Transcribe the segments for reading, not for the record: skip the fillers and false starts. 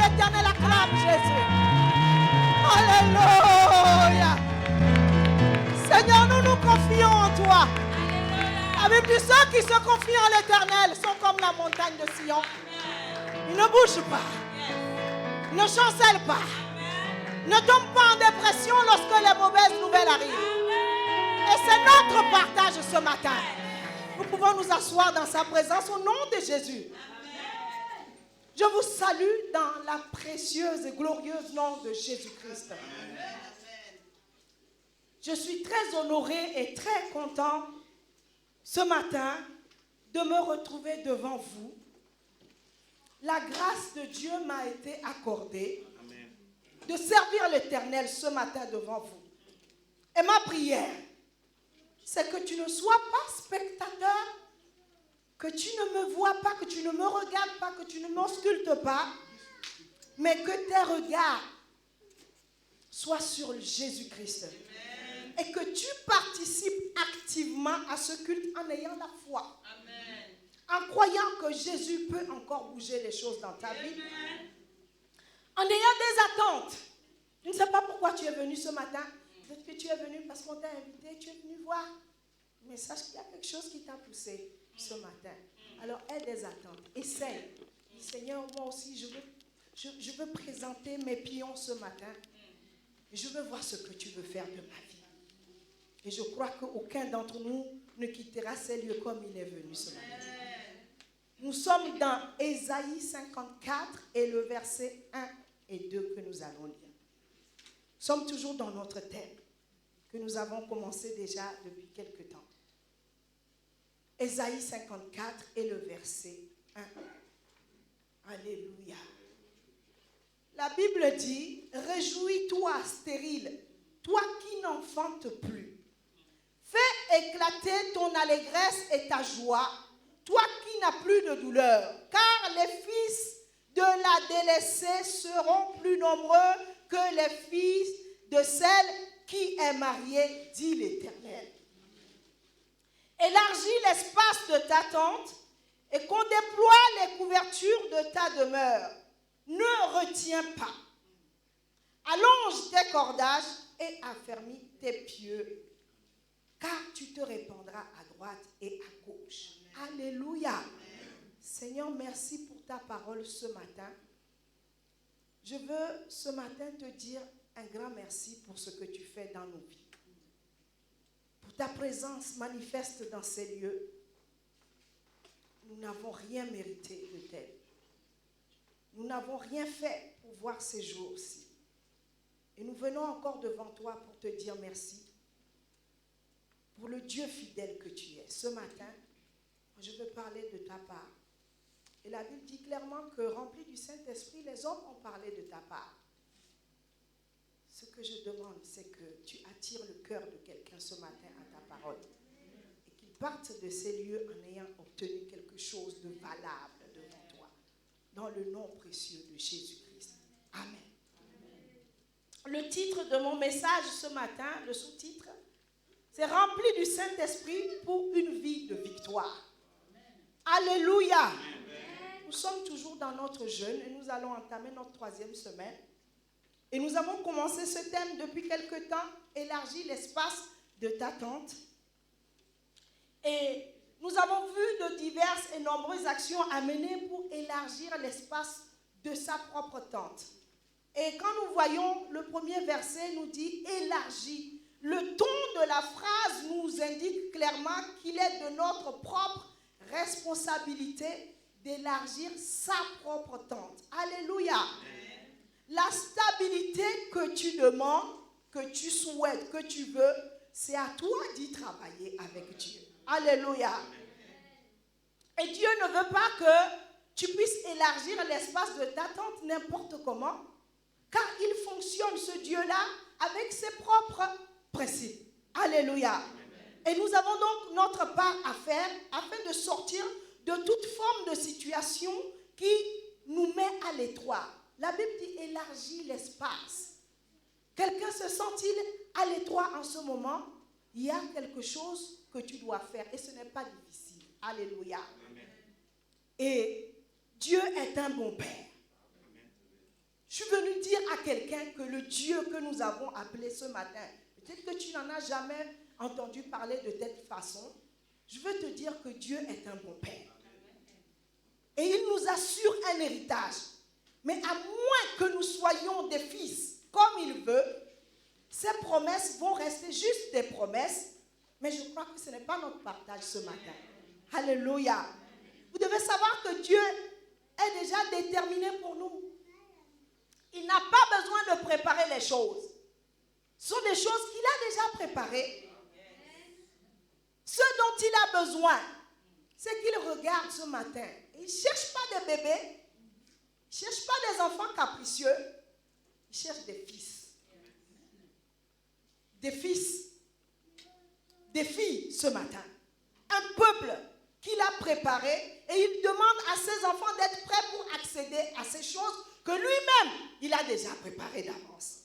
l'Éternel, acclame Jésus. Alléluia. Seigneur, nous nous confions en toi. La Bible dit, ceux qui se confient en l'Éternel sont comme la montagne de Sion. Ils ne bougent pas. Ils ne chancellent pas. Ils ne tombent pas en dépression lorsque les mauvaises nouvelles arrivent. Et c'est notre partage ce matin. Nous pouvons nous asseoir dans sa présence au nom de Jésus. Je vous salue dans la précieuse et glorieuse nom de Jésus-Christ. Je suis très honoré et très content ce matin de me retrouver devant vous. La grâce de Dieu m'a été accordée de servir l'Éternel ce matin devant vous. Et ma prière, c'est que tu ne sois pas spectateur, que tu ne me vois pas, que tu ne me regardes pas, que tu ne m'auscultes pas, mais que tes regards soient sur Jésus-Christ. Et que tu participes activement à ce culte en ayant la foi. En croyant que Jésus peut encore bouger les choses dans ta vie. En ayant des attentes. Je ne sais pas pourquoi tu es venu ce matin. Peut-être que tu es venu parce qu'on t'a invité, tu es venu voir. Mais sache qu'il y a quelque chose qui t'a poussé ce matin. Alors, aie des attentes. Essaye. Seigneur, moi aussi, je veux présenter mes pions ce matin. Je veux voir ce que tu veux faire de ma vie. Et je crois qu'aucun d'entre nous ne quittera ces lieux comme il est venu ce matin. Nous sommes dans Ésaïe 54 et le verset 1 et 2 que nous allons lire. Nous sommes toujours dans notre thème que nous avons commencé déjà depuis quelque temps. Ésaïe 54 et le verset 1. Alléluia. La Bible dit, « Réjouis-toi, stérile, toi qui n'enfantes plus. Fais éclater ton allégresse et ta joie, toi qui n'as plus de douleur, car les fils de la délaissée seront plus nombreux que les fils de celle qui est mariée, dit l'Éternel. Élargis l'espace de ta tente et qu'on déploie les couvertures de ta demeure. Ne retiens pas. Allonge tes cordages et affermis tes pieux, car tu te répandras à droite et à gauche. » Alléluia. Seigneur, merci pour ta parole ce matin. Je veux ce matin te dire un grand merci pour ce que tu fais dans nos vies. Pour ta présence manifeste dans ces lieux. Nous n'avons rien mérité de tel. Nous n'avons rien fait pour voir ces jours-ci. Et nous venons encore devant toi pour te dire merci. Pour le Dieu fidèle que tu es. Ce matin, je veux parler de ta part. Et la Bible dit clairement que rempli du Saint-Esprit, les hommes ont parlé de ta part. Ce que je demande, c'est que tu attires le cœur de quelqu'un ce matin à ta parole. Et qu'il parte de ces lieux en ayant obtenu quelque chose de valable devant toi. Dans le nom précieux de Jésus-Christ. Amen. Le titre de mon message ce matin, le sous-titre, c'est « Rempli du Saint-Esprit pour une vie de victoire ». Alléluia. Amen. Nous sommes toujours dans notre jeûne et nous allons entamer notre 3e semaine. Et nous avons commencé ce thème depuis quelque temps, élargir l'espace de ta tente. Et nous avons vu de diverses et nombreuses actions à mener pour élargir l'espace de sa propre tente. Et quand nous voyons le premier verset nous dit élargir. Le ton de la phrase nous indique clairement qu'il est de notre propre responsabilité d'élargir sa propre tente. Alléluia. Amen. La stabilité que tu demandes, que tu souhaites, que tu veux, c'est à toi d'y travailler avec Dieu. Alléluia. Amen. Et Dieu ne veut pas que tu puisses élargir l'espace de ta tente n'importe comment, car il fonctionne, ce Dieu-là, avec ses propres principes. Alléluia. Amen. Et nous avons donc notre part à faire afin de sortir de toute forme de situation qui nous met à l'étroit. La Bible dit élargis l'espace. Quelqu'un se sent-il à l'étroit en ce moment? Il y a quelque chose que tu dois faire et ce n'est pas difficile. Alléluia. Amen. Et Dieu est un bon Père. Je suis venue dire à quelqu'un que le Dieu que nous avons appelé ce matin, peut-être que tu n'en as jamais entendu parler de cette façon. Je veux te dire que Dieu est un bon Père. Et il nous assure un héritage. Mais à moins que nous soyons des fils comme il veut, ces promesses vont rester juste des promesses. Mais je crois que ce n'est pas notre partage ce matin. Alléluia. Vous devez savoir que Dieu est déjà déterminé pour nous. Il n'a pas besoin de préparer les choses. Ce sont des choses qu'il a déjà préparées. Ce dont il a besoin, c'est qu'il regarde ce matin. Il ne cherche pas des bébés. Il ne cherche pas des enfants capricieux. Il cherche des fils. Des fils. Des filles ce matin. Un peuple qu'il a préparé. Et il demande à ses enfants d'être prêts pour accéder à ces choses que lui-même, il a déjà préparées d'avance.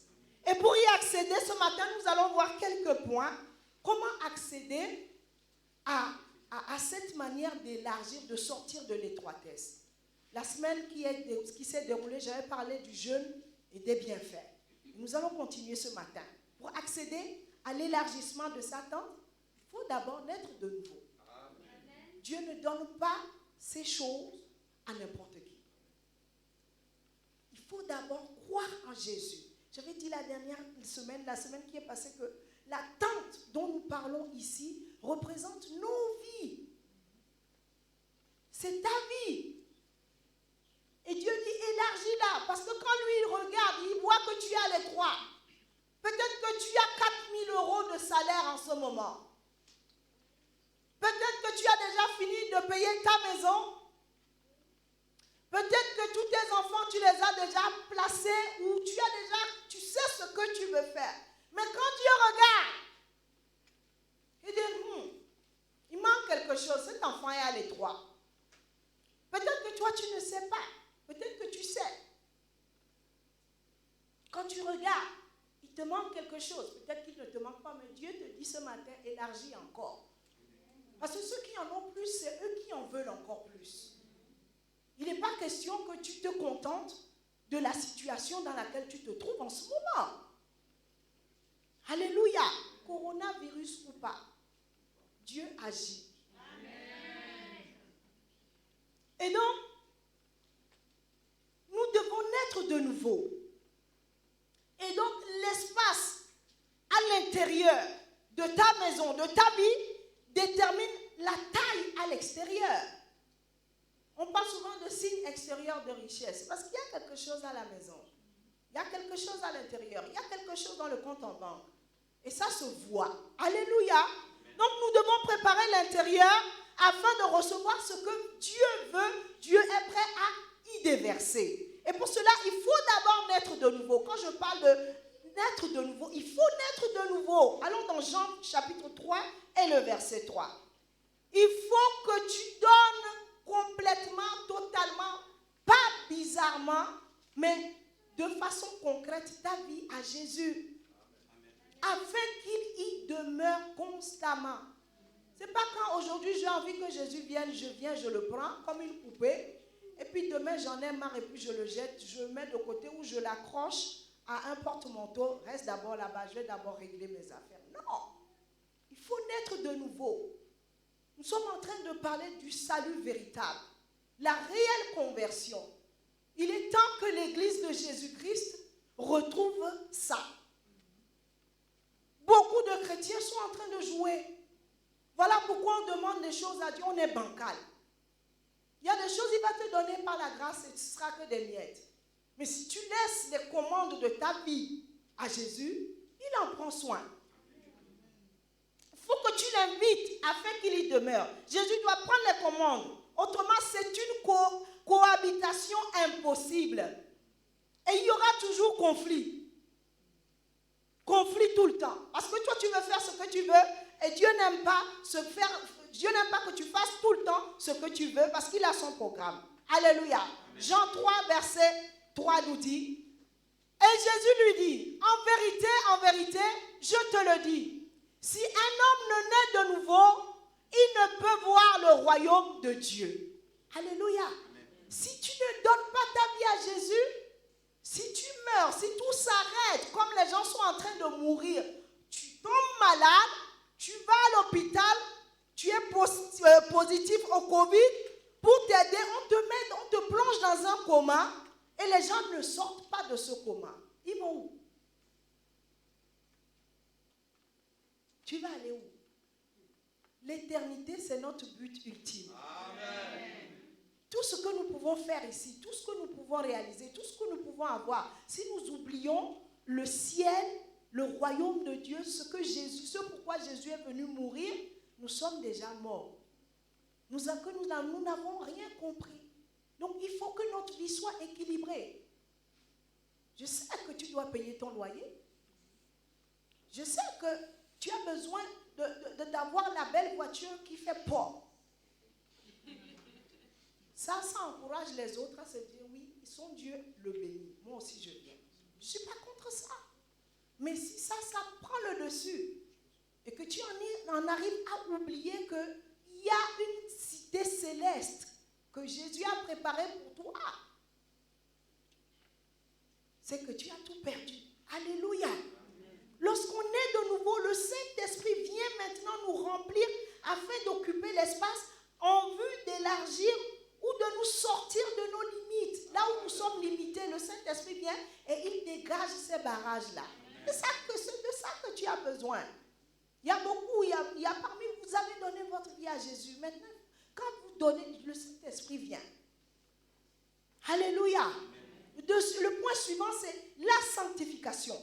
Et pour y accéder, ce matin, nous allons voir quelques points. Comment accéder à cette manière d'élargir, de sortir de l'étroitesse. La semaine qui s'est déroulée, j'avais parlé du jeûne et des bienfaits. Nous allons continuer ce matin. Pour accéder à l'élargissement de sa tente, il faut d'abord naître de nouveau. Amen. Dieu ne donne pas ces choses à n'importe qui. Il faut d'abord croire en Jésus. J'avais dit la semaine qui est passée, que la tente dont nous parlons ici représente nos vies. C'est ta vie. Et Dieu dit, élargis-la. Parce que quand lui, il regarde, il voit que tu as les trois. Peut-être que tu as 4 000 € de salaire en ce moment. Peut-être que tu as déjà fini de payer ta maison. Peut-être que tous tes enfants, tu les as déjà placés ou tu sais ce que tu veux faire. Mais quand Dieu regarde, il dit, il manque quelque chose. Cet enfant est à l'étroit. Peut-être que toi, tu ne sais pas. Peut-être que tu sais. Quand tu regardes, il te manque quelque chose. Peut-être qu'il ne te manque pas, mais Dieu te dit ce matin, élargis encore. Parce que ceux qui en ont plus, c'est eux qui en veulent encore plus. Il n'est pas question que tu te contentes de la situation dans laquelle tu te trouves en ce moment. Alléluia. Coronavirus ou pas, Dieu agit. Amen. Et donc, nous devons naître de nouveau. Et donc, l'espace à l'intérieur de ta maison, de ta vie, détermine la taille à l'extérieur. On parle souvent de signes extérieurs de richesse, parce qu'il y a quelque chose à la maison. Il y a quelque chose à l'intérieur. Il y a quelque chose dans le compte en banque. Et ça se voit. Alléluia. Donc, nous devons préparer l'intérieur afin de recevoir ce que Dieu veut. Dieu est prêt à y déverser. Et pour cela, il faut d'abord naître de nouveau. Quand je parle de naître de nouveau, il faut naître de nouveau. Allons dans Jean chapitre 3 et le verset 3. Il faut que tu donnes complètement, totalement, pas bizarrement, mais de façon concrète ta vie à Jésus. Afin qu'il y demeure constamment. C'est pas quand aujourd'hui j'ai envie que Jésus vienne, je le prends comme une poupée. Et puis demain j'en ai marre et puis je le jette, je le mets de côté ou je l'accroche à un porte-manteau. Reste d'abord là-bas, je vais d'abord régler mes affaires. Non, il faut naître de nouveau. Nous sommes en train de parler du salut véritable, la réelle conversion. Il est temps que l'Église de Jésus-Christ retrouve ça. Beaucoup de chrétiens sont en train de jouer. Voilà pourquoi on demande des choses à Dieu, on est bancal. Il y a des choses qu'il va te donner par la grâce et ce ne sera que des miettes. Mais si tu laisses les commandes de ta vie à Jésus, il en prend soin. Il faut que tu l'invites afin qu'il y demeure. Jésus doit prendre les commandes. Autrement, c'est une cohabitation impossible. Et il y aura toujours conflit. Conflit tout le temps. Parce que toi, tu veux faire ce que tu veux et Dieu n'aime pas que tu fasses tout le temps ce que tu veux parce qu'il a son programme. Alléluia. Amen. Jean 3, verset 3 nous dit, et Jésus lui dit, en vérité, je te le dis, si un homme ne naît de nouveau, il ne peut voir le royaume de Dieu. Alléluia. Amen. Si tu ne donnes pas ta vie à Jésus, si tu honnête, comme les gens sont en train de mourir, tu tombes malade, tu vas à l'hôpital, tu es positif au Covid, pour t'aider, on te plonge dans un coma et les gens ne sortent pas de ce coma. Ils vont où? Tu vas aller où? L'éternité, c'est notre but ultime. Amen. Tout ce que nous pouvons faire ici, tout ce que nous pouvons réaliser, tout ce que nous pouvons avoir, si nous oublions le ciel, le royaume de Dieu, ce pourquoi Jésus est venu mourir, nous sommes déjà morts. Nous n'avons rien compris. Donc, il faut que notre vie soit équilibrée. Je sais que tu dois payer ton loyer. Je sais que tu as besoin d'avoir la belle voiture qui fait peur. Ça encourage les autres à se dire, oui, son Dieu le bénit. Moi aussi, je viens. Je ne suis pas contre ça. Mais si ça prend le dessus, et que tu en arrives à oublier qu'il y a une cité céleste que Jésus a préparée pour toi, c'est que tu as tout perdu. Alléluia. Lorsqu'on est de nouveau, le Saint-Esprit vient maintenant nous remplir afin d'occuper l'espace en vue d'élargir ou de nous sortir de nos limites. Là où nous sommes limités, le Saint-Esprit vient et il dégage ces barrages-là. C'est de ça que tu as besoin. Il y a beaucoup, il y a parmi vous, vous avez donné votre vie à Jésus. Maintenant, quand vous donnez, le Saint-Esprit vient. Alléluia. Le point suivant, c'est la sanctification.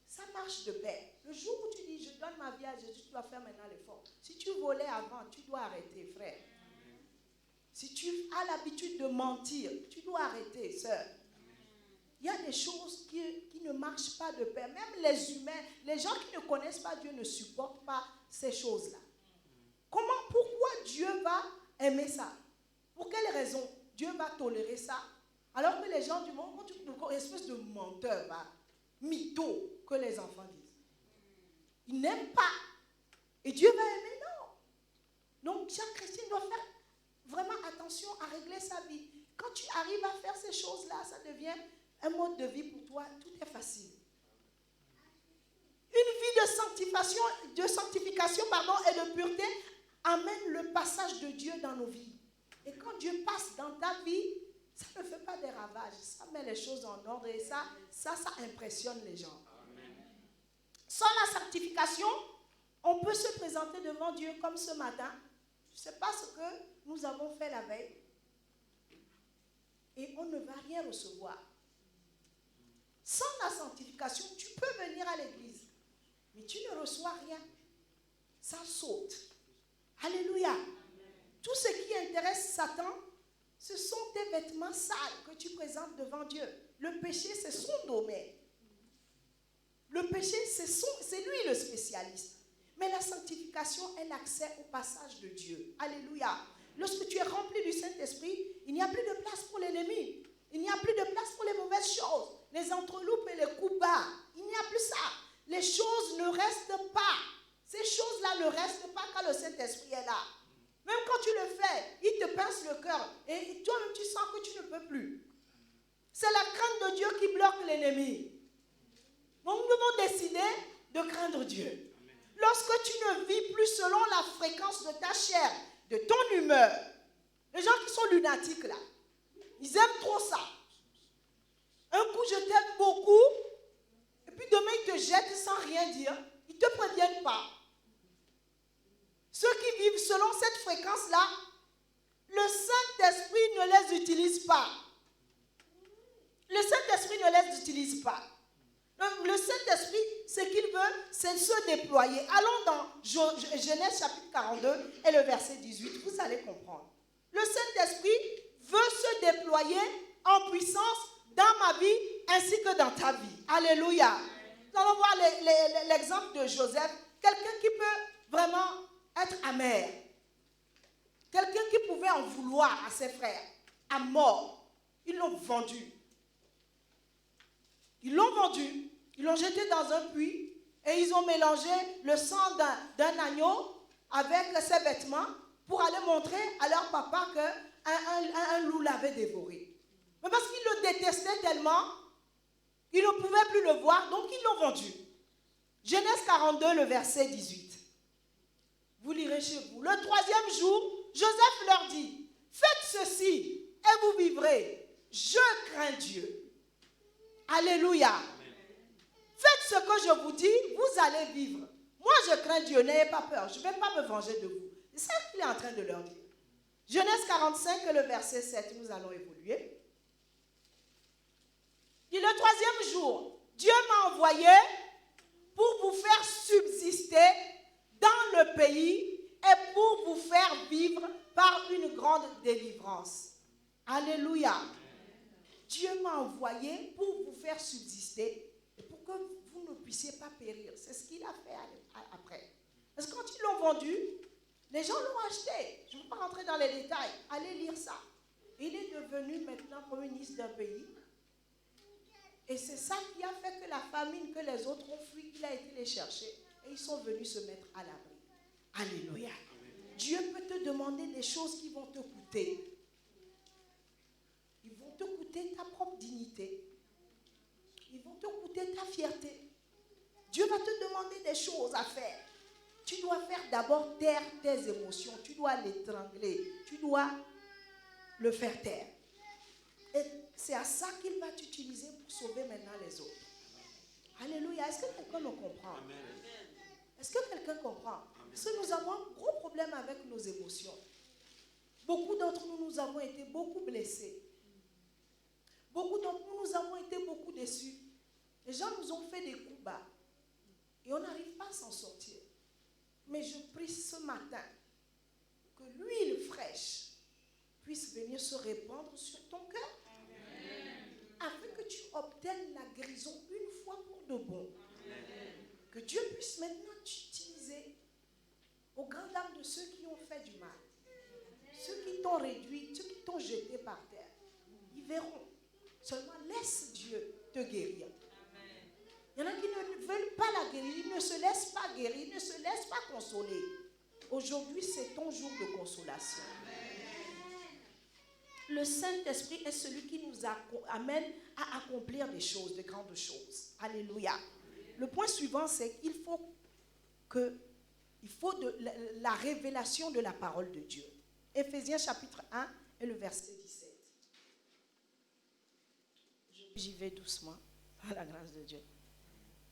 Ça marche de pair. Le jour où tu dis, je donne ma vie à Jésus, tu dois faire maintenant l'effort. Si tu volais avant, tu dois arrêter, frère. Si tu as l'habitude de mentir, tu dois arrêter, sœur. Il y a des choses qui ne marchent pas de pair. Même les humains, les gens qui ne connaissent pas Dieu ne supportent pas ces choses-là. Pourquoi Dieu va aimer ça? Pour quelle raison Dieu va tolérer ça? Alors que les gens du monde, une espèce de menteur, mytho, que les enfants disent. Ils n'aiment pas. Et Dieu va aimer, non. Donc, chaque chrétien doit faire vraiment attention à régler sa vie. Quand tu arrives à faire ces choses-là, ça devient un mode de vie pour toi, tout est facile. Une vie de sanctification et de pureté amène le passage de Dieu dans nos vies. Et quand Dieu passe dans ta vie, ça ne fait pas des ravages. Ça met les choses en ordre et ça impressionne les gens. Amen. Sans la sanctification, on peut se présenter devant Dieu comme ce matin. Je ne sais pas ce que nous avons fait la veille. Et on ne va rien recevoir. Sans la sanctification, tu peux venir à l'église, mais tu ne reçois rien. Ça saute. Alléluia. Amen. Tout ce qui intéresse Satan, ce sont tes vêtements sales que tu présentes devant Dieu. Le péché, c'est son domaine. Le péché, c'est lui le spécialiste. Mais la sanctification est l'accès au passage de Dieu. Alléluia. Lorsque tu es rempli du Saint-Esprit, il n'y a plus de place pour l'ennemi. Il n'y a plus de place pour les mauvaises choses, les entreloupes et les coups bas. Il n'y a plus ça. Les choses ne restent pas. Ces choses-là ne restent pas quand le Saint-Esprit est là. Même quand tu le fais, il te pince le cœur. Et toi-même, tu sens que tu ne peux plus. C'est la crainte de Dieu qui bloque l'ennemi. Donc, nous devons décider de craindre Dieu. Lorsque tu ne vis plus selon la fréquence de ta chair, de ton humeur, les gens qui sont lunatiques là, ils aiment trop ça. Un coup, je t'aime beaucoup, et puis demain, ils te jettent sans rien dire. Ils ne te préviennent pas. Ceux qui vivent selon cette fréquence-là, le Saint-Esprit ne les utilise pas. Le Saint-Esprit ne les utilise pas. Donc, le Saint-Esprit, ce qu'il veut, c'est se déployer. Allons dans Genèse chapitre 42 et le verset 18. Vous allez comprendre. Le Saint-Esprit veut se déployer en puissance dans ma vie ainsi que dans ta vie. Alléluia. Nous allons voir l'exemple de Joseph. Quelqu'un qui peut vraiment être amer. Quelqu'un qui pouvait en vouloir à ses frères. À mort. Ils l'ont vendu. Ils l'ont vendu. Ils l'ont jeté dans un puits. Et ils ont mélangé le sang d'un agneau avec ses vêtements pour aller montrer à leur papa qu'un loup l'avait dévoré. Mais parce qu'ils le détestaient tellement Ils ne pouvaient plus le voir, donc ils l'ont vendu. Genèse 42, le verset 18. Vous lirez chez vous. Le troisième jour, Joseph leur dit, faites ceci et vous vivrez. Je crains Dieu. Alléluia. Faites ce que je vous dis, vous allez vivre. Moi, je crains Dieu, n'ayez pas peur. Je ne vais pas me venger de vous. C'est ça qu'il est en train de leur dire. Genèse 45, le verset 7, nous allons évoluer. Et le troisième jour, Dieu m'a envoyé pour vous faire subsister dans le pays et pour vous faire vivre par une grande délivrance. Alléluia. Dieu m'a envoyé pour vous faire subsister et pour que vous ne puissiez pas périr. C'est ce qu'il a fait après. Parce que quand ils l'ont vendu, les gens l'ont acheté. Je ne vais pas rentrer dans les détails. Allez lire ça. Il est devenu maintenant premier ministre d'un pays. Et c'est ça qui a fait que la famine que les autres ont fui, il a été les chercher. Et ils sont venus se mettre à l'abri. Alléluia. Dieu peut te demander des choses qui vont te coûter. Ils vont te coûter ta propre dignité. Ils vont te coûter ta fierté. Dieu va te demander des choses à faire. Tu dois faire d'abord taire tes émotions. Tu dois l'étrangler. Tu dois le faire taire. Et c'est à ça qu'il va t'utiliser pour sauver maintenant les autres. Alléluia. Est-ce que quelqu'un me comprend? Est-ce que quelqu'un comprend? Parce que nous avons un gros problème avec nos émotions. Beaucoup d'entre nous, nous avons été beaucoup blessés. Beaucoup d'entre nous, nous avons été beaucoup déçus. Les gens nous ont fait des coups bas. Et on n'arrive pas à s'en sortir. Mais je prie ce matin que l'huile fraîche puisse venir se répandre sur ton cœur. Afin que tu obtiennes la guérison une fois pour de bon. Que Dieu puisse maintenant t'utiliser aux grandes dames de ceux qui ont fait du mal. Ceux qui t'ont réduit, ceux qui t'ont jeté par terre. Ils verront. Seulement laisse Dieu te guérir. Il y en a qui ne veulent pas la guérir, ils ne se laissent pas guérir, ils ne se laissent pas consoler. Aujourd'hui, c'est ton jour de consolation. Le Saint-Esprit est celui qui nous amène à accomplir des choses, de grandes choses. Alléluia. Le point suivant, c'est qu'il faut la révélation de la parole de Dieu. Éphésiens chapitre 1 et le verset 17. J'y vais doucement, par la grâce de Dieu.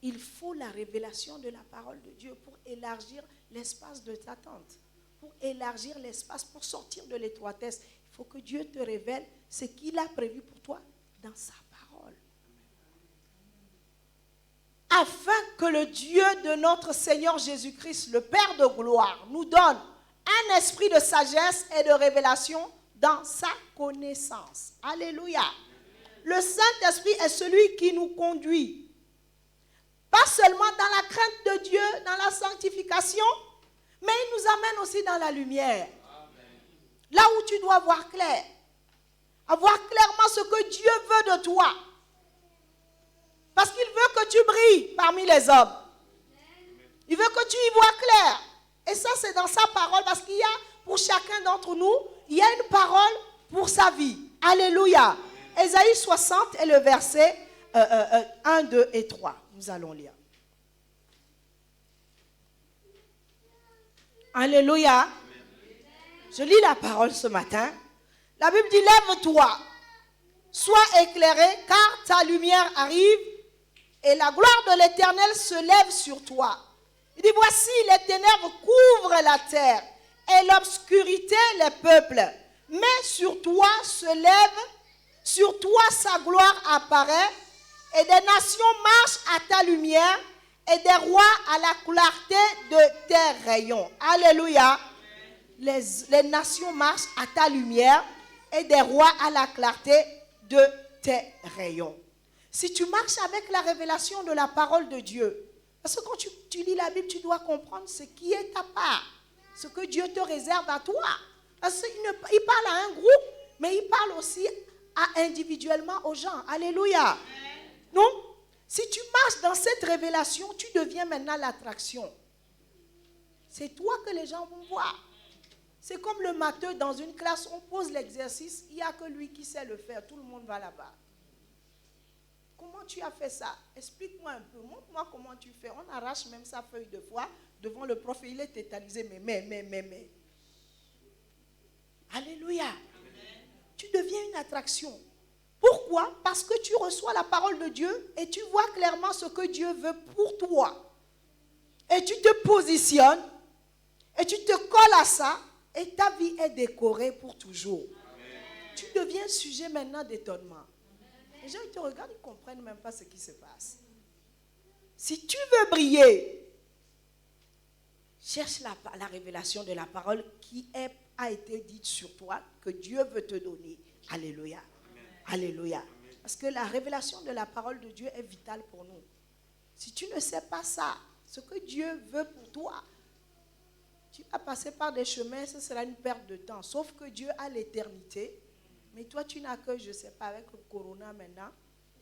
Il faut la révélation de la parole de Dieu pour élargir l'espace de ta tente, pour élargir l'espace, pour sortir de l'étroitesse. Il faut que Dieu te révèle ce qu'il a prévu pour toi dans sa parole. Afin que le Dieu de notre Seigneur Jésus-Christ, le Père de gloire, nous donne un esprit de sagesse et de révélation dans sa connaissance. Alléluia. Le Saint-Esprit est celui qui nous conduit. Pas seulement dans la crainte de Dieu, dans la sanctification, mais il nous amène aussi dans la lumière. Amen. Là où tu dois voir clair. Avoir clairement ce que Dieu veut de toi. Parce qu'il veut que tu brilles parmi les hommes. Il veut que tu y vois clair. Et ça, c'est dans sa parole, parce qu'il y a, pour chacun d'entre nous, il y a une parole pour sa vie. Alléluia. Ésaïe 60 et le verset 1, 2 et 3. Nous allons lire. Alléluia. Je lis la parole ce matin. La Bible dit, lève-toi, sois éclairé, car ta lumière arrive et la gloire de l'Éternel se lève sur toi. Il dit, voici, les ténèbres couvrent la terre et l'obscurité les peuples. Mais sur toi se lève, sur toi sa gloire apparaît, et des nations marchent à ta lumière, et des rois à la clarté de tes rayons. Alléluia. Les nations marchent à ta lumière, et des rois à la clarté de tes rayons. Si tu marches avec la révélation de la parole de Dieu, parce que quand tu lis la Bible, tu dois comprendre ce qui est ta part, ce que Dieu te réserve à toi. Parce qu'il parle à un groupe, mais il parle aussi individuellement aux gens. Alléluia. Non? Si tu marches dans cette révélation, tu deviens maintenant l'attraction. C'est toi que les gens vont voir. C'est comme le matheux dans une classe, on pose l'exercice, il n'y a que lui qui sait le faire, tout le monde va là-bas. Comment tu as fait ça, explique-moi un peu, montre-moi comment tu fais. On arrache même sa feuille de foi devant le prophète, il est tétanisé, mais. Alléluia. Amen. Tu deviens une attraction. Pourquoi? Parce que tu reçois la parole de Dieu et tu vois clairement ce que Dieu veut pour toi. Et tu te positionnes et tu te colles à ça et ta vie est décorée pour toujours. Amen. Tu deviens sujet maintenant d'étonnement. Les gens ils te regardent, ils ne comprennent même pas ce qui se passe. Si tu veux briller, cherche la révélation de la parole qui a été dite sur toi, que Dieu veut te donner. Alléluia. Amen. Alléluia. Amen. Parce que la révélation de la parole de Dieu est vitale pour nous. Si tu ne sais pas ça, ce que Dieu veut pour toi, tu vas passer par des chemins, ce sera une perte de temps. Sauf que Dieu a l'éternité. Mais toi, tu n'as que, je ne sais pas, avec le corona maintenant,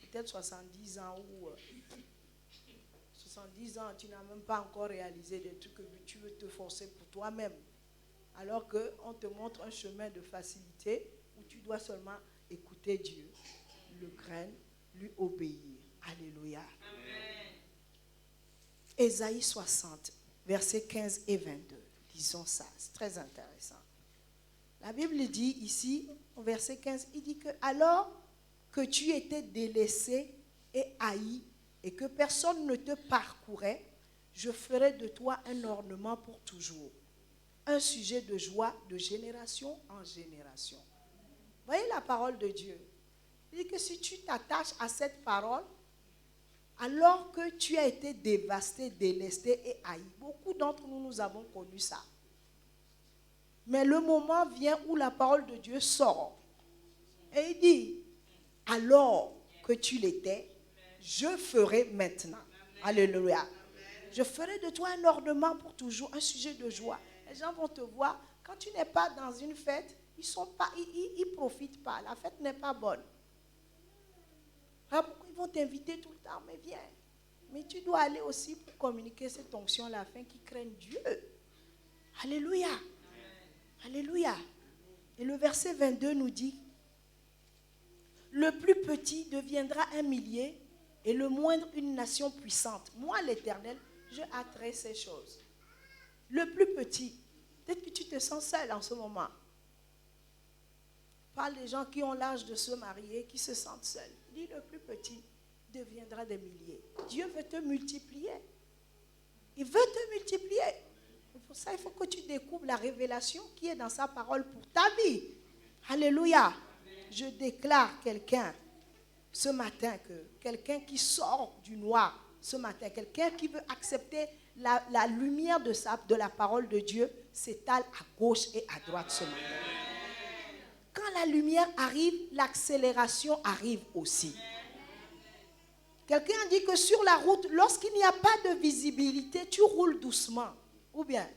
peut-être 70 ans ou 70 ans, tu n'as même pas encore réalisé des trucs que tu veux te forcer pour toi-même. Alors qu'on te montre un chemin de facilité où tu dois seulement écouter Dieu, le craindre, lui obéir. Alléluia. Amen. Ésaïe 60, versets 15 et 22. Lisons ça, c'est très intéressant. La Bible dit ici, au verset 15, il dit que alors que tu étais délaissé et haï et que personne ne te parcourait, je ferai de toi un ornement pour toujours. Un sujet de joie de génération en génération. Voyez la parole de Dieu. Il dit que si tu t'attaches à cette parole, alors que tu as été dévasté, délesté et haï, beaucoup d'entre nous, nous avons connu ça. Mais le moment vient où la parole de Dieu sort. Et il dit, alors que tu l'étais, je ferai maintenant. Alléluia. Je ferai de toi un ornement pour toujours, un sujet de joie. Les gens vont te voir. Quand tu n'es pas dans une fête, ils ne profitent pas. La fête n'est pas bonne. Alors pourquoi ils vont t'inviter tout le temps? Mais viens. Mais tu dois aller aussi pour communiquer cette onction-là afin qu'ils craignent Dieu. Alléluia. Alléluia. Et le verset 22 nous dit, le plus petit deviendra un millier et le moindre une nation puissante. Moi, l'Éternel, je hâterai ces choses. Le plus petit, peut-être que tu te sens seul en ce moment. Parle des gens qui ont l'âge de se marier, qui se sentent seuls. Dis, le plus petit deviendra des milliers. Dieu veut te multiplier. Il veut te multiplier. Pour ça, il faut que tu découvres la révélation qui est dans sa parole pour ta vie. Alléluia. Je déclare quelqu'un ce matin, quelqu'un qui sort du noir ce matin, quelqu'un qui veut accepter la lumière de la parole de Dieu, s'étale à gauche et à droite ce matin. Quand la lumière arrive, l'accélération arrive aussi. Quelqu'un dit que sur la route, lorsqu'il n'y a pas de visibilité, tu roules doucement. Ou bien,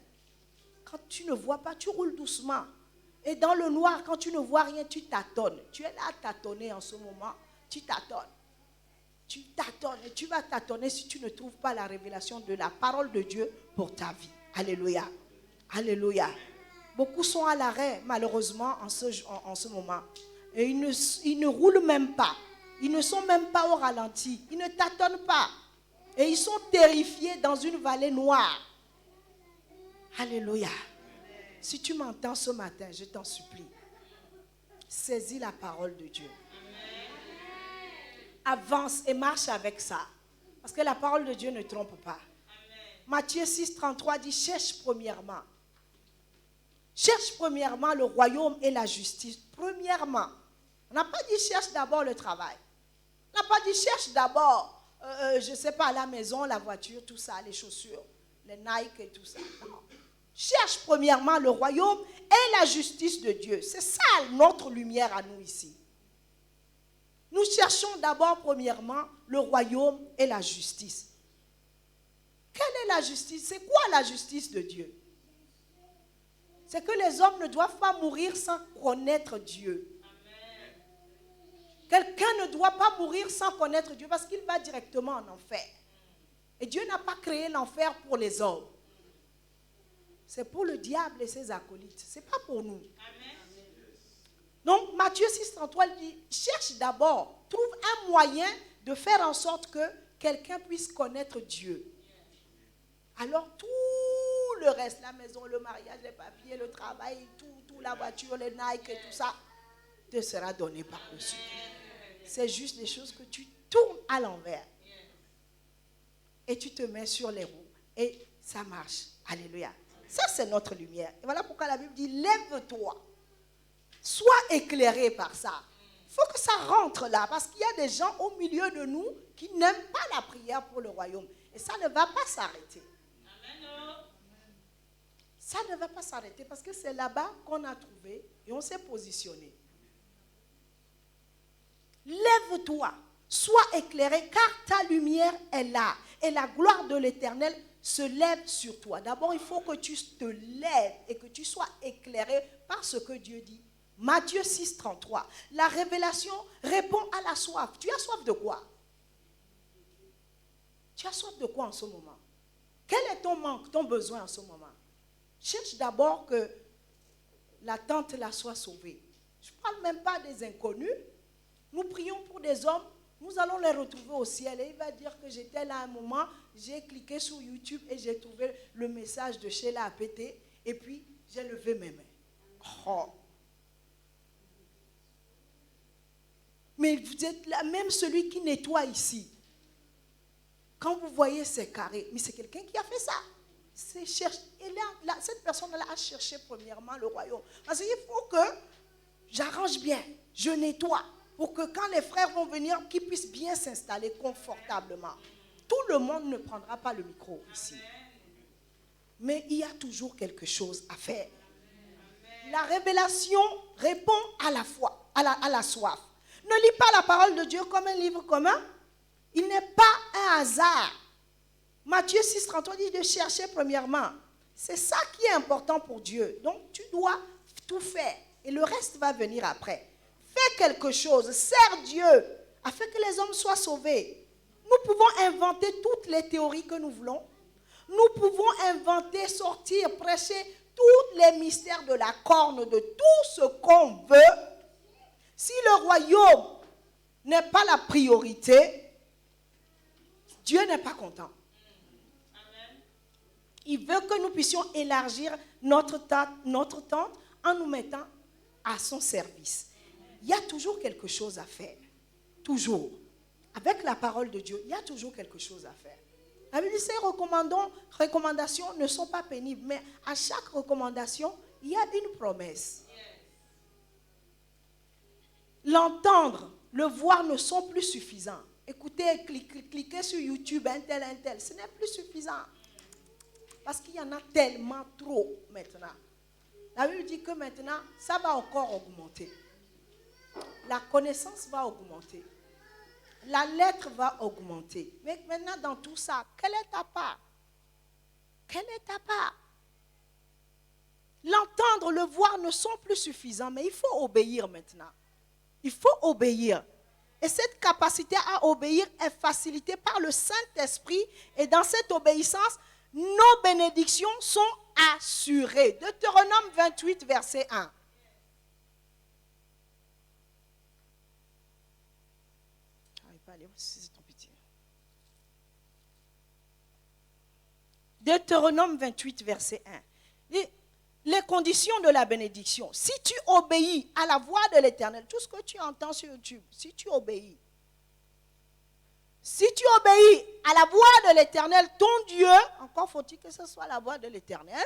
quand tu ne vois pas, tu roules doucement. Et dans le noir, quand tu ne vois rien, tu tâtonnes. Tu es là à tâtonner en ce moment. Tu tâtonnes. Tu tâtonnes et tu vas tâtonner si tu ne trouves pas la révélation de la parole de Dieu pour ta vie. Alléluia. Alléluia. Beaucoup sont à l'arrêt, malheureusement, en ce moment. Et ils ne roulent même pas. Ils ne sont même pas au ralenti. Ils ne tâtonnent pas. Et ils sont terrifiés dans une vallée noire. Alléluia. Si tu m'entends ce matin, je t'en supplie, saisis la parole de Dieu. Avance et marche avec ça. Parce que la parole de Dieu ne trompe pas. Matthieu 6, 33 dit, cherche premièrement le royaume et la justice. Premièrement. On n'a pas dit cherche d'abord le travail. On n'a pas dit cherche d'abord, je ne sais pas, la maison, la voiture, tout ça, les chaussures, les Nike et tout ça. Non. Cherche premièrement le royaume et la justice de Dieu. C'est ça notre lumière à nous ici. Nous cherchons d'abord premièrement le royaume et la justice. Quelle est la justice? C'est quoi la justice de Dieu? C'est que les hommes ne doivent pas mourir sans connaître Dieu. Quelqu'un ne doit pas mourir sans connaître Dieu parce qu'il va directement en enfer. Et Dieu n'a pas créé l'enfer pour les hommes. C'est pour le diable et ses acolytes. Ce n'est pas pour nous. Amen. Donc, Matthieu 6, 33 dit, cherche d'abord, trouve un moyen de faire en sorte que quelqu'un puisse connaître Dieu. Alors tout le reste, la maison, le mariage, les papiers, le travail, tout la voiture, les Nike et tout ça, te sera donné par-dessus. C'est juste des choses que tu tournes à l'envers. Et tu te mets sur les roues. Et ça marche. Alléluia. Ça, c'est notre lumière. Et voilà pourquoi la Bible dit, lève-toi. Sois éclairé par ça. Il faut que ça rentre là. Parce qu'il y a des gens au milieu de nous qui n'aiment pas la prière pour le royaume. Et ça ne va pas s'arrêter. Ça ne va pas s'arrêter parce que c'est là-bas qu'on a trouvé et on s'est positionné. Lève-toi, sois éclairé car ta lumière est là et la gloire de l'Éternel se lève sur toi. D'abord, il faut que tu te lèves et que tu sois éclairé par ce que Dieu dit. Matthieu 6, 33. La révélation répond à la soif. Tu as soif de quoi? Tu as soif de quoi en ce moment? Quel est ton manque, ton besoin en ce moment? Cherche d'abord que la tante là soit sauvée. Je ne parle même pas des inconnus. Nous prions pour des hommes, nous allons les retrouver au ciel. Et il va dire que j'étais là à un moment, j'ai cliqué sur YouTube et j'ai trouvé le message de Sheila Apete. Et puis, j'ai levé mes mains. Oh. Mais vous êtes là, même celui qui nettoie ici. Quand vous voyez ces carrés, mais c'est quelqu'un qui a fait ça. Et là, cette personne-là a cherché premièrement le royaume. Parce qu'il faut que j'arrange bien, je nettoie, pour que quand les frères vont venir, qu'ils puissent bien s'installer confortablement. Tout le monde ne prendra pas le micro ici. Mais il y a toujours quelque chose à faire. La révélation répond à la foi, à la soif. Ne lis pas la parole de Dieu comme un livre commun. Il n'est pas un hasard. Matthieu 6, 33 dit de chercher premièrement. C'est ça qui est important pour Dieu. Donc tu dois tout faire. Et le reste va venir après. Fais quelque chose. Sers Dieu afin que les hommes soient sauvés. Nous pouvons inventer toutes les théories que nous voulons. Nous pouvons inventer, sortir, prêcher tous les mystères de la corne, de tout ce qu'on veut. Si le royaume n'est pas la priorité, Dieu n'est pas content. Il veut que nous puissions élargir notre tente en nous mettant à son service. Il y a toujours quelque chose à faire. Toujours. Avec la parole de Dieu, il y a toujours quelque chose à faire. La Bible dit, ces recommandations ne sont pas pénibles, mais à chaque recommandation, il y a une promesse. L'entendre, le voir ne sont plus suffisants. Écoutez, cliquez sur YouTube, un tel, ce n'est plus suffisant. Parce qu'il y en a tellement trop maintenant. La Bible dit que maintenant, ça va encore augmenter. La connaissance va augmenter. La lettre va augmenter. Mais maintenant, dans tout ça, quelle est ta part? Quelle est ta part? L'entendre, le voir ne sont plus suffisants, mais il faut obéir maintenant. Il faut obéir. Et cette capacité à obéir est facilitée par le Saint-Esprit. Et dans cette obéissance, nos bénédictions sont assurées. Deutéronome 28, verset 1. Deutéronome 28, verset 1. Les conditions de la bénédiction. Si tu obéis à la voix de l'Éternel, tout ce que tu entends sur YouTube, si tu obéis à la voix de l'Éternel, ton Dieu, encore faut-il que ce soit la voix de l'Éternel,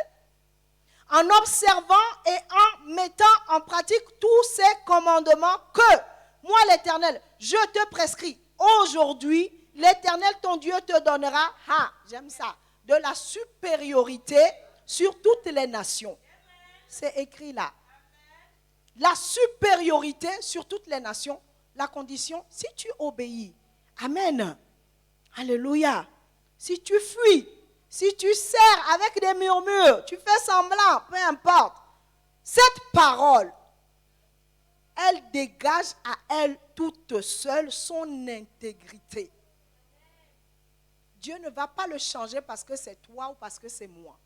en observant et en mettant en pratique tous ces commandements que moi, l'Éternel, je te prescris aujourd'hui, l'Éternel, ton Dieu, te donnera, j'aime ça, de la supériorité sur toutes les nations. C'est écrit là. La supériorité sur toutes les nations, la condition, si tu obéis. Amen. Alléluia. Si tu fuis, si tu sers avec des murmures, tu fais semblant, peu importe. Cette parole, elle dégage à elle toute seule son intégrité. Dieu ne va pas le changer parce que c'est toi ou parce que c'est moi.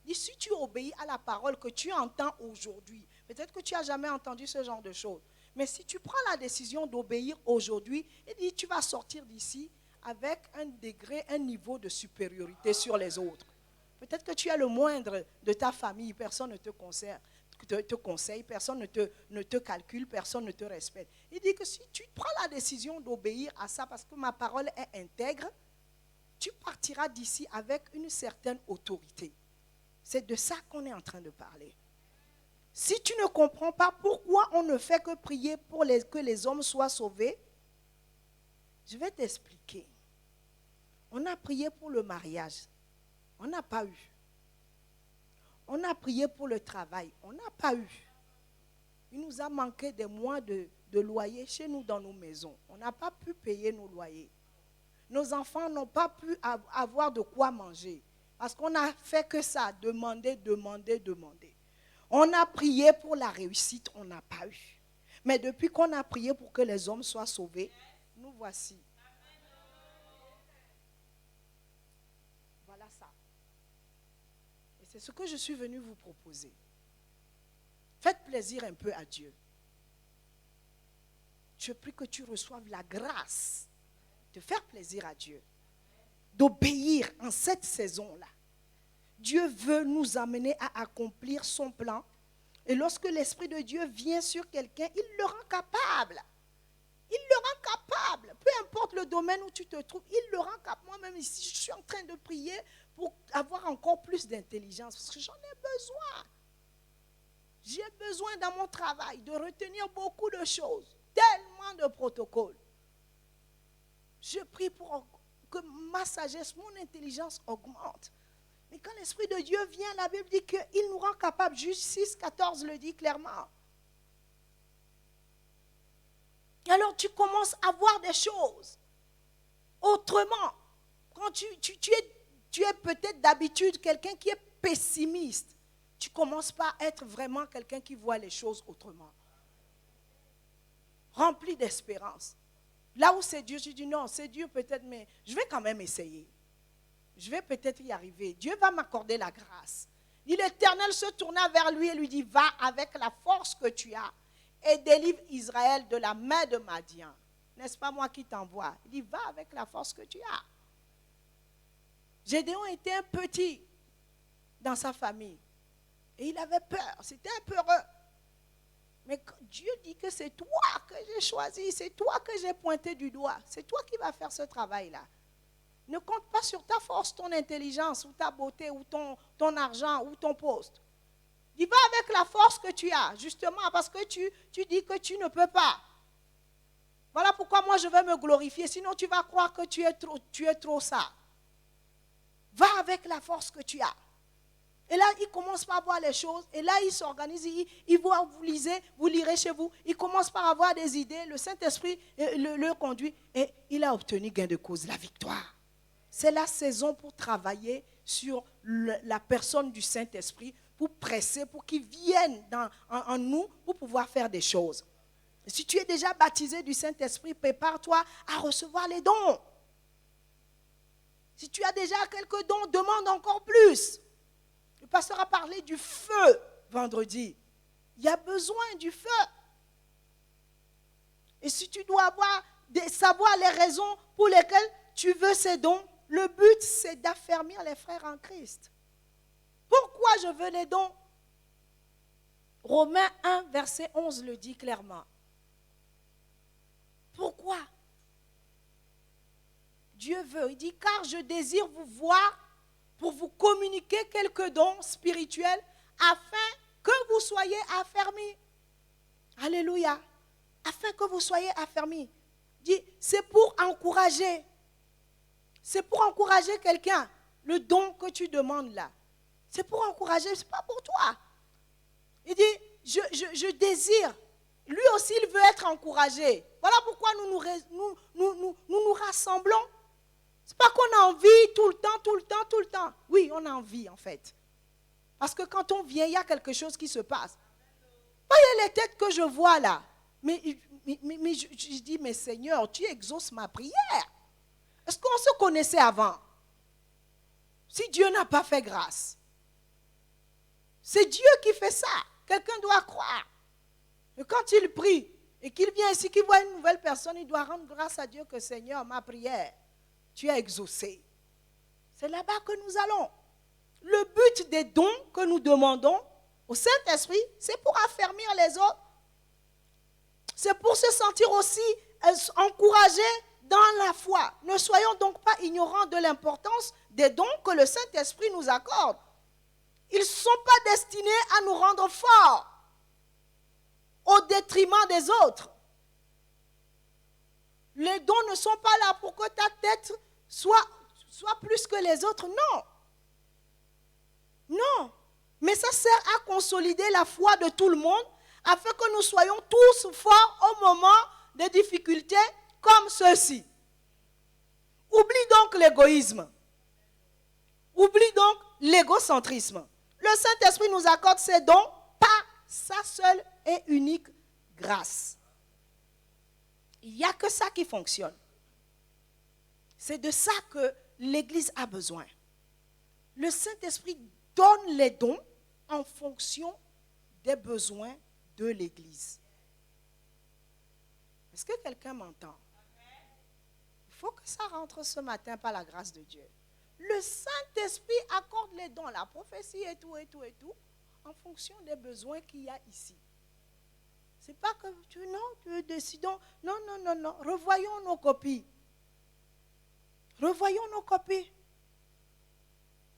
Et si tu obéis à la parole que tu entends aujourd'hui, peut-être que tu n'as jamais entendu ce genre de choses, Mais si tu prends la décision d'obéir aujourd'hui, il dit tu vas sortir d'ici avec un degré, un niveau de supériorité sur les autres. Peut-être que tu es le moindre de ta famille, personne ne te conseille, personne ne te calcule, personne ne te respecte. Il dit que si tu prends la décision d'obéir à ça parce que ma parole est intègre, tu partiras d'ici avec une certaine autorité. C'est de ça qu'on est en train de parler. Si tu ne comprends pas pourquoi on ne fait que prier pour que les hommes soient sauvés, je vais t'expliquer. On a prié pour le mariage. On n'a pas eu. On a prié pour le travail. On n'a pas eu. Il nous a manqué des mois de loyer chez nous dans nos maisons. On n'a pas pu payer nos loyers. Nos enfants n'ont pas pu avoir de quoi manger. Parce qu'on n'a fait que ça, demander. On a prié pour la réussite, on n'a pas eu. Mais depuis qu'on a prié pour que les hommes soient sauvés, nous voici. Voilà ça. Et c'est ce que je suis venu vous proposer. Faites plaisir un peu à Dieu. Je prie que tu reçoives la grâce de faire plaisir à Dieu, d'obéir en cette saison-là. Dieu veut nous amener à accomplir son plan. Et lorsque l'Esprit de Dieu vient sur quelqu'un, il le rend capable. Il le rend capable. Peu importe le domaine où tu te trouves, il le rend capable. Moi-même ici, je suis en train de prier pour avoir encore plus d'intelligence. Parce que j'en ai besoin. J'ai besoin dans mon travail de retenir beaucoup de choses. Tellement de protocoles. Je prie pour que ma sagesse, mon intelligence augmente. Mais quand l'Esprit de Dieu vient, la Bible dit qu'il nous rend capables. Juge 6, 14 le dit clairement. Alors tu commences à voir des choses autrement. Quand tu es peut-être d'habitude quelqu'un qui est pessimiste, tu commences pas à être vraiment quelqu'un qui voit les choses autrement. Rempli d'espérance. Là où c'est dur, je dis non, c'est dur peut-être, mais je vais quand même essayer. Je vais peut-être y arriver. Dieu va m'accorder la grâce. L'Éternel se tourna vers lui et lui dit, va avec la force que tu as et délivre Israël de la main de Madian. N'est-ce pas moi qui t'envoie? Il dit, va avec la force que tu as. Gédéon était un petit dans sa famille. Et il avait peur. C'était un peureux. Mais Dieu dit que c'est toi que j'ai choisi. C'est toi que j'ai pointé du doigt. C'est toi qui vas faire ce travail-là. Ne compte pas sur ta force, ton intelligence, ou ta beauté, ou ton argent, ou ton poste. Il va avec la force que tu as, justement, parce que tu dis que tu ne peux pas. Voilà pourquoi moi je vais me glorifier, sinon tu vas croire que tu es trop ça. Va avec la force que tu as. Et là, il commence par voir les choses, et là, il s'organise, il voit, vous lisez, vous lirez chez vous, il commence par avoir des idées, le Saint-Esprit le conduit, et il a obtenu gain de cause, la victoire. C'est la saison pour travailler sur la personne du Saint-Esprit, pour presser, pour qu'il vienne en nous, pour pouvoir faire des choses. Et si tu es déjà baptisé du Saint-Esprit, prépare-toi à recevoir les dons. Si tu as déjà quelques dons, demande encore plus. Le pasteur a parlé du feu vendredi. Il y a besoin du feu. Et si tu dois savoir les raisons pour lesquelles tu veux ces dons, le but c'est d'affermir les frères en Christ. Pourquoi je veux les dons? Romains 1, verset 11 le dit clairement. Pourquoi? Dieu veut, il dit, car je désire vous voir pour vous communiquer quelques dons spirituels afin que vous soyez affermis. Alléluia. Afin que vous soyez affermis. Il dit, c'est pour encourager. C'est pour encourager quelqu'un. Le don que tu demandes là. C'est pour encourager, ce n'est pas pour toi. Il dit, je désire. Lui aussi, il veut être encouragé. Voilà pourquoi nous nous rassemblons. Ce n'est pas qu'on a envie tout le temps. Oui, on a envie en fait. Parce que quand on vient, il y a quelque chose qui se passe. Voyez les têtes que je vois là. Mais je dis, mais Seigneur, tu exauces ma prière. Est-ce qu'on se connaissait avant? Si Dieu n'a pas fait grâce. C'est Dieu qui fait ça. Quelqu'un doit croire. Et quand il prie, et qu'il vient ici, qu'il voit une nouvelle personne, il doit rendre grâce à Dieu que Seigneur, ma prière, tu as exaucé. C'est là-bas que nous allons. Le but des dons que nous demandons au Saint-Esprit, c'est pour affermir les autres. C'est pour se sentir aussi encouragés dans la foi. Ne soyons donc pas ignorants de l'importance des dons que le Saint-Esprit nous accorde. Ils ne sont pas destinés à nous rendre forts au détriment des autres. Les dons ne sont pas là pour que ta tête soit plus que les autres, non. Non. Mais ça sert à consolider la foi de tout le monde afin que nous soyons tous forts au moment des difficultés comme ceux-ci. Oublie donc l'égoïsme. Oublie donc l'égocentrisme. Le Saint-Esprit nous accorde ses dons par sa seule et unique grâce. Il n'y a que ça qui fonctionne. C'est de ça que l'Église a besoin. Le Saint-Esprit donne les dons en fonction des besoins de l'Église. Est-ce que quelqu'un m'entend? Il faut que ça rentre ce matin par la grâce de Dieu. Le Saint-Esprit accorde les dons, la prophétie et tout, en fonction des besoins qu'il y a ici. C'est pas que tu décidons. Non. Revoyons nos copies.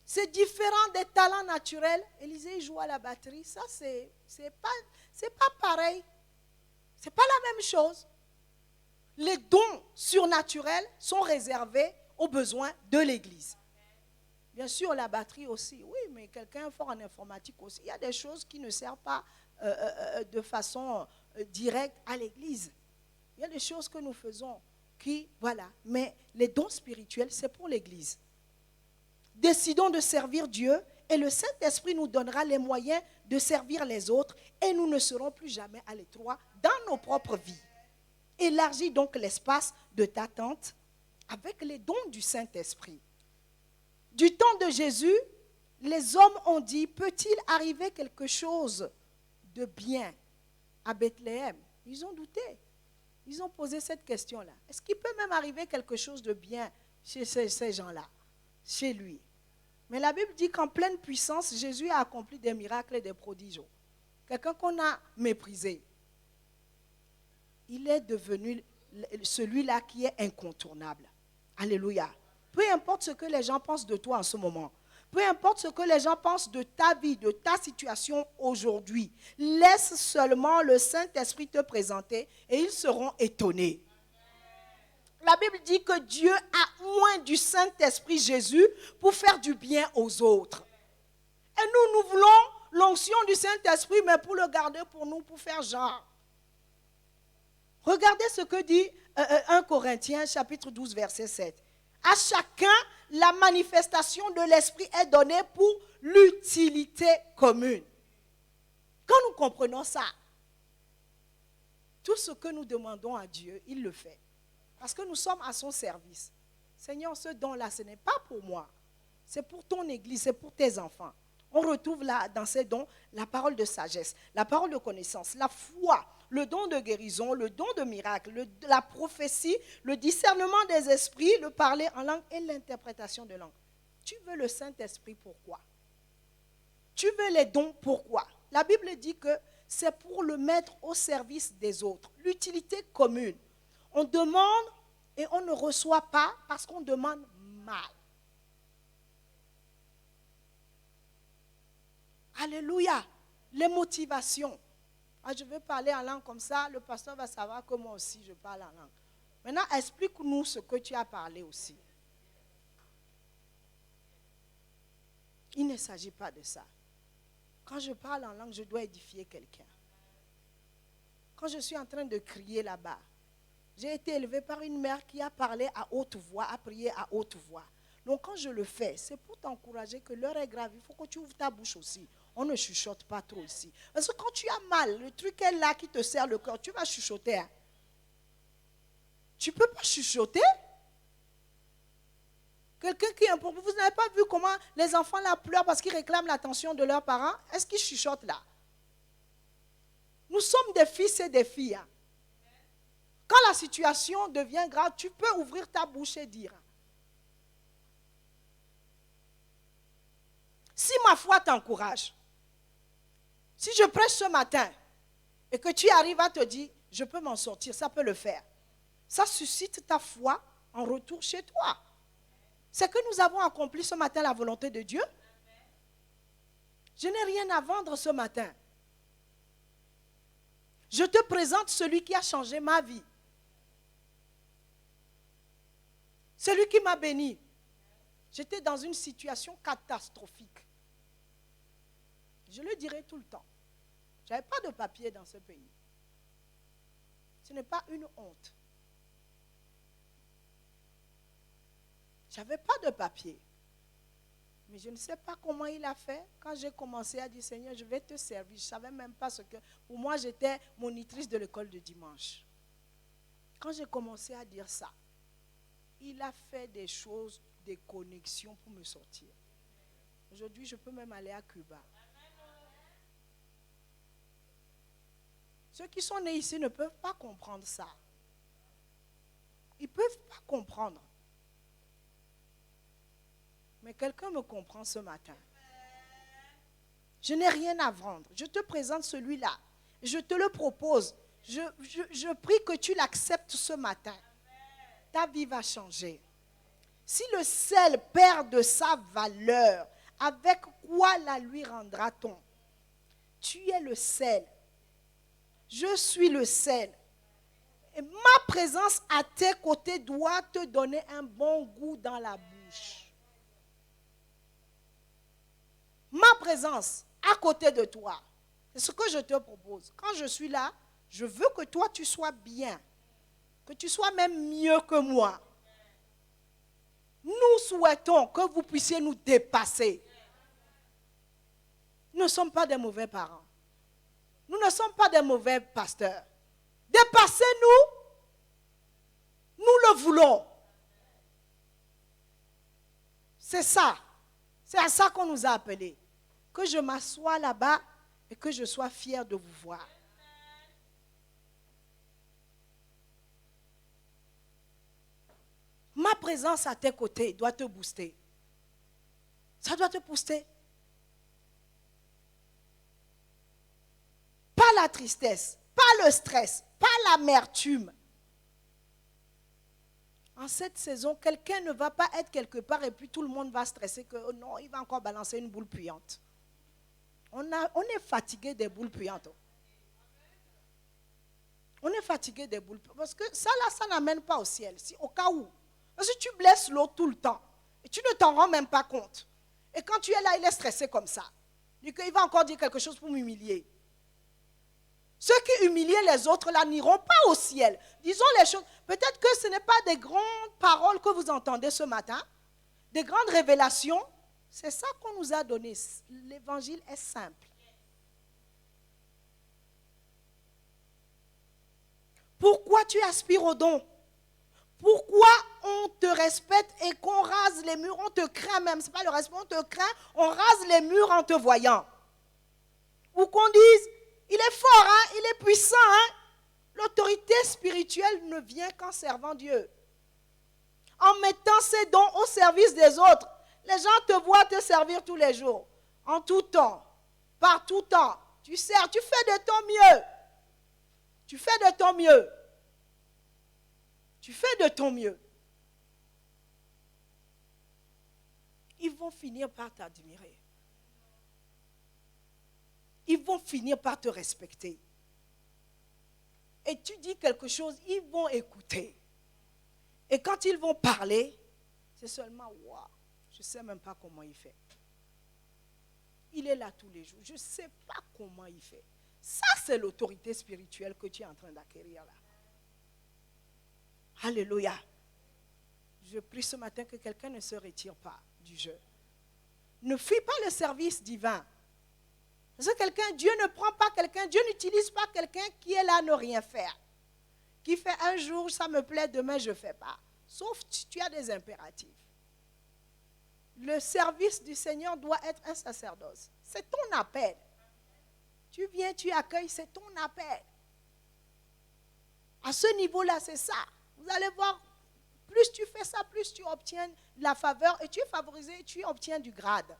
C'est différent des talents naturels. Élisée joue à la batterie. Ça, c'est pas pareil. C'est pas la même chose. Les dons surnaturels sont réservés aux besoins de l'Église. Bien sûr, la batterie aussi. Oui, mais quelqu'un fort en informatique aussi. Il y a des choses qui ne servent pas de façon directe à l'Église. Il y a des choses que nous faisons qui, voilà. Mais les dons spirituels, c'est pour l'Église. Décidons de servir Dieu et le Saint-Esprit nous donnera les moyens de servir les autres et nous ne serons plus jamais à l'étroit dans nos propres vies. Élargis donc l'espace de ta tente avec les dons du Saint-Esprit. Du temps de Jésus, les hommes ont dit, peut-il arriver quelque chose de bien à Bethléem? Ils ont douté. Ils ont posé cette question-là. Est-ce qu'il peut même arriver quelque chose de bien chez ces gens-là, chez lui? Mais la Bible dit qu'en pleine puissance, Jésus a accompli des miracles et des prodiges. Quelqu'un qu'on a méprisé, il est devenu celui-là qui est incontournable. Alléluia. Peu importe ce que les gens pensent de toi en ce moment, peu importe ce que les gens pensent de ta vie, de ta situation aujourd'hui, laisse seulement le Saint-Esprit te présenter et ils seront étonnés. La Bible dit que Dieu a oint du Saint-Esprit Jésus pour faire du bien aux autres. Et nous voulons l'onction du Saint-Esprit, mais pour le garder pour nous, pour faire genre. Regardez ce que dit 1 Corinthiens, chapitre 12, verset 7. À chacun, la manifestation de l'Esprit est donnée pour l'utilité commune. Quand nous comprenons ça, tout ce que nous demandons à Dieu, il le fait. Parce que nous sommes à son service. Seigneur, ce don-là, ce n'est pas pour moi. C'est pour ton église, c'est pour tes enfants. On retrouve là, dans ces dons, la parole de sagesse, la parole de connaissance, la foi, le don de guérison, le don de miracle, la prophétie, le discernement des esprits, le parler en langue et l'interprétation de langue. Tu veux le Saint-Esprit, pourquoi? Tu veux les dons, pourquoi? La Bible dit que c'est pour le mettre au service des autres. L'utilité commune. On demande et on ne reçoit pas parce qu'on demande mal. Alléluia. Les motivations. Ah, je vais parler en langue comme ça, le pasteur va savoir que moi aussi je parle en langue. Maintenant, explique-nous ce que tu as parlé aussi. Il ne s'agit pas de ça. Quand je parle en langue, je dois édifier quelqu'un. Quand je suis en train de crier là-bas, j'ai été élevée par une mère qui a parlé à haute voix, a prié à haute voix. Donc quand je le fais, c'est pour t'encourager que l'heure est grave. Il faut que tu ouvres ta bouche aussi. On ne chuchote pas trop ici. Parce que quand tu as mal, le truc est là qui te serre le cœur, tu vas chuchoter. Hein? Tu ne peux pas chuchoter. Quelqu'un qui est un peu... Vous n'avez pas vu comment les enfants là pleurent parce qu'ils réclament l'attention de leurs parents? Est-ce qu'ils chuchotent là? Nous sommes des fils et des filles. Hein? Quand la situation devient grave, tu peux ouvrir ta bouche et dire. Si ma foi t'encourage, si je prêche ce matin et que tu arrives à te dire, je peux m'en sortir, ça peut le faire. Ça suscite ta foi en retour chez toi. C'est que nous avons accompli ce matin la volonté de Dieu. Je n'ai rien à vendre ce matin. Je te présente celui qui a changé ma vie. Celui qui m'a béni. J'étais dans une situation catastrophique. Je le dirai tout le temps. Je n'avais pas de papier dans ce pays. Ce n'est pas une honte. Je n'avais pas de papier. Mais je ne sais pas comment il a fait. Quand j'ai commencé à dire, Seigneur, je vais te servir. Je ne savais même pas ce que... Pour moi, j'étais monitrice de l'école de dimanche. Quand j'ai commencé à dire ça, il a fait des choses, des connexions pour me sortir. Aujourd'hui, je peux même aller à Cuba. Ceux qui sont nés ici ne peuvent pas comprendre ça. Ils ne peuvent pas comprendre. Mais quelqu'un me comprend ce matin. Je n'ai rien à vendre. Je te présente celui-là. Je te le propose. Je prie que tu l'acceptes ce matin. Ta vie va changer. Si le sel perd de sa valeur, avec quoi la lui rendra-t-on? Tu es le sel. Je suis le sel. Et ma présence à tes côtés doit te donner un bon goût dans la bouche. Ma présence à côté de toi, c'est ce que je te propose. Quand je suis là, je veux que toi tu sois bien, que tu sois même mieux que moi. Nous souhaitons que vous puissiez nous dépasser. Nous ne sommes pas des mauvais parents. Nous ne sommes pas des mauvais pasteurs. Dépassez-nous, nous le voulons. C'est ça. C'est à ça qu'on nous a appelés. Que je m'assoie là-bas et que je sois fier de vous voir. Ma présence à tes côtés doit te booster. Ça doit te booster. Pas la tristesse, pas le stress, pas l'amertume. En cette saison, quelqu'un ne va pas être quelque part et puis tout le monde va stresser que oh non, il va encore balancer une boule puante. On est fatigué des boules puantes. On est fatigué des boules puantes. Parce que ça là, ça n'amène pas au ciel. Si, au cas où. Parce que tu blesses l'autre tout le temps. Et tu ne t'en rends même pas compte. Et quand tu es là, il est stressé comme ça. Il va encore dire quelque chose pour m'humilier. Ceux qui humiliaient les autres là n'iront pas au ciel. Disons les choses. Peut-être que ce n'est pas des grandes paroles que vous entendez ce matin. Des grandes révélations. C'est ça qu'on nous a donné. L'évangile est simple. Pourquoi tu aspires au don? Pourquoi on te respecte et qu'on rase les murs? On te craint même. Ce n'est pas le respect, on te craint. On rase les murs en te voyant. Ou qu'on dise, il est fort, hein? Il est puissant. Hein? L'autorité spirituelle ne vient qu'en servant Dieu. En mettant ses dons au service des autres. Les gens te voient te servir tous les jours. En tout temps. Par tout temps. Tu sers, tu fais de ton mieux. Tu fais de ton mieux. Tu fais de ton mieux. Ils vont finir par t'admirer. Ils vont finir par te respecter. Et tu dis quelque chose, ils vont écouter. Et quand ils vont parler, c'est seulement « waouh ». Je ne sais même pas comment il fait. Il est là tous les jours. Je ne sais pas comment il fait. Ça, c'est l'autorité spirituelle que tu es en train d'acquérir là. Alléluia. Je prie ce matin que quelqu'un ne se retire pas du jeu. Ne fuis pas le service divin. Parce que Dieu ne prend pas quelqu'un, Dieu n'utilise pas quelqu'un qui est là à ne rien faire. Qui fait un jour, ça me plaît, demain je ne fais pas. Sauf tu as des impératifs. Le service du Seigneur doit être un sacerdoce. C'est ton appel. Tu viens, tu accueilles, c'est ton appel. À ce niveau-là, c'est ça. Vous allez voir, plus tu fais ça, plus tu obtiens la faveur et tu es favorisé et tu obtiens du grade.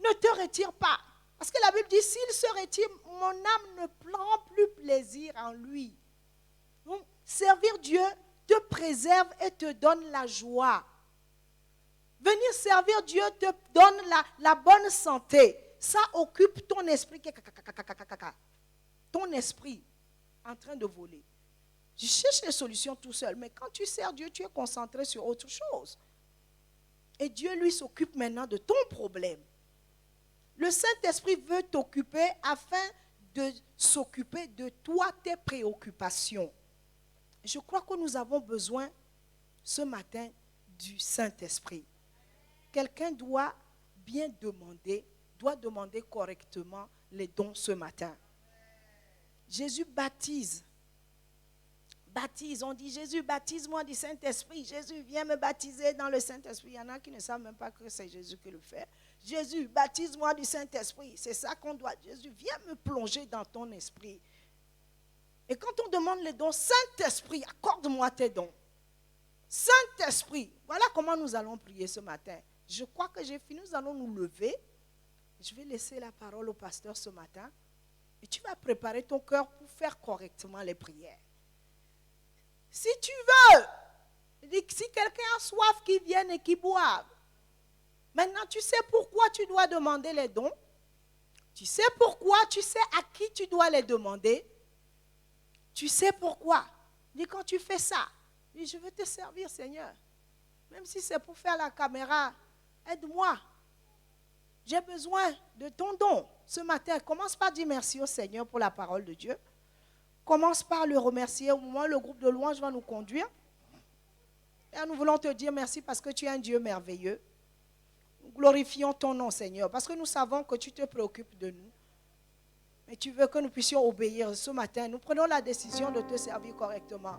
Ne te retire pas. Parce que la Bible dit, s'il se retire, mon âme ne prend plus plaisir en lui. Donc, servir Dieu te préserve et te donne la joie. Venir servir Dieu te donne la bonne santé. Ça occupe ton esprit. Ton esprit en train de voler. Tu cherches les solutions tout seul. Mais quand tu sers Dieu, tu es concentré sur autre chose. Et Dieu, lui, s'occupe maintenant de ton problème. Le Saint-Esprit veut t'occuper afin de s'occuper de toi, tes préoccupations. Je crois que nous avons besoin ce matin du Saint-Esprit. Quelqu'un doit bien demander, doit demander correctement les dons ce matin. Jésus baptise. Baptise, on dit Jésus, baptise-moi du Saint-Esprit. Jésus, viens me baptiser dans le Saint-Esprit. Il y en a qui ne savent même pas que c'est Jésus qui le fait. Jésus, baptise-moi du Saint-Esprit. C'est ça qu'on doit. Jésus, viens me plonger dans ton esprit. Et quand on demande les dons, Saint-Esprit, accorde-moi tes dons. Saint-Esprit, voilà comment nous allons prier ce matin. Je crois que j'ai fini, nous allons nous lever. Je vais laisser la parole au pasteur ce matin. Et tu vas préparer ton cœur pour faire correctement les prières. Si tu veux, si quelqu'un a soif, qu'il vienne et qu'il boive. Maintenant, tu sais pourquoi tu dois demander les dons. Tu sais pourquoi, tu sais à qui tu dois les demander. Tu sais pourquoi. Dis quand tu fais ça, dis je veux te servir Seigneur. Même si c'est pour faire la caméra, aide-moi. J'ai besoin de ton don. Ce matin, commence par dire merci au Seigneur pour la parole de Dieu. Commence par le remercier. Au moment où le groupe de louange va nous conduire. Et nous voulons te dire merci parce que tu es un Dieu merveilleux. Nous glorifions ton nom, Seigneur, parce que nous savons que tu te préoccupes de nous. Mais tu veux que nous puissions obéir ce matin. Nous prenons la décision de te servir correctement.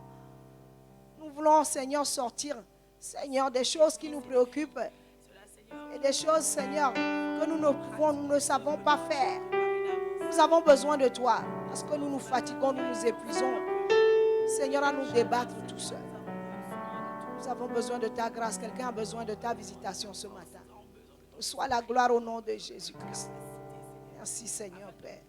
Nous voulons, Seigneur, sortir, Seigneur, des choses qui nous préoccupent. Et des choses, Seigneur, que nous ne savons pas faire. Nous avons besoin de toi. Parce que nous nous fatiguons, nous nous épuisons. Seigneur, à nous débattre tout seul. Nous avons besoin de ta grâce. Quelqu'un a besoin de ta visitation ce matin. Sois la gloire au nom de Jésus-Christ. Merci Seigneur Père.